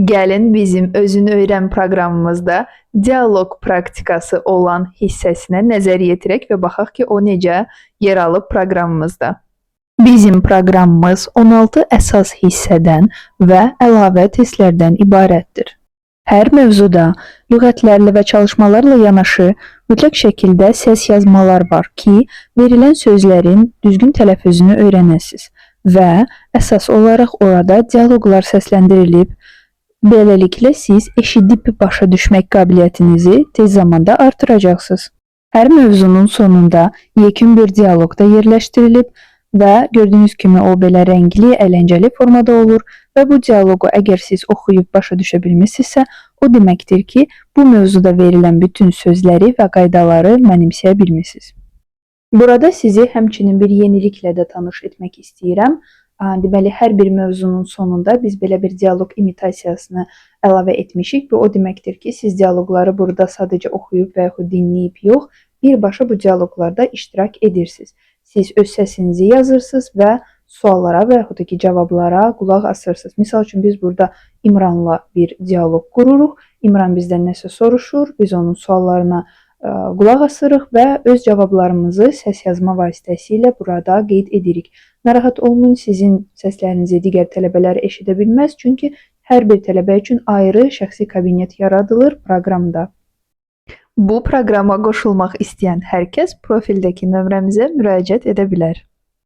Gəlin bizim Özünü Öyrən proqramımızda dialoq praktikası olan hissəsinə nəzər yetirək və baxaq ki, o necə yer alıb proqramımızda. Bizim proqramımız 16 əsas hissədən və əlavə testlərdən ibarətdir. Hər mövzuda lüğətlərlə və çalışmalarla yanaşı mütləq şəkildə səs yazmalar var ki, verilən sözlərin düzgün tələffüzünü öyrənəsiniz və əsas olaraq orada dialoqlar səsləndirilib. Beləliklə, siz eşidib başa düşmək qabiliyyətinizi tez zamanda artıracaqsınız. Hər mövzunun sonunda yekun bir dialoq da yerləşdirilib və gördüyünüz kimi o belə rəngli, əyləncəli formada olur və bu dialoqu əgər siz oxuyub başa düşə bilmirsinizsə, o deməkdir ki, bu mövzuda verilən bütün sözləri və qaydaları mənimsəyə bilmirsiniz. Burada sizi həmçinin bir yeniliklə də tanış etmək istəyirəm. Deməli, hər bir mövzunun sonunda biz belə bir dialoq imitasiyasını əlavə etmişik və o deməkdir ki, siz dialoqları burada sadəcə oxuyub və yaxud dinləyib yox, birbaşa bu dialoqlarda iştirak edirsiniz. Siz öz səsinizi yazırsınız və suallara və yaxud da ki, cavablara qulaq asırsınız. Misal üçün, biz burada İmranla bir dialoq qururuq. İmran bizdən nəsə soruşur, biz onun suallarına qulaq asırıq və öz cavablarımızı səs yazma vasitəsilə burada qeyd edirik. Narahat olmayın, sizin səslərinizi digər tələbələr eşidə bilməz, çünki hər bir tələbə üçün ayrı şəxsi kabinet yaradılır proqramda. Bu proqrama qoşulmaq istəyən hər kəs profildəki nömrəmizə müraciət edə bilər.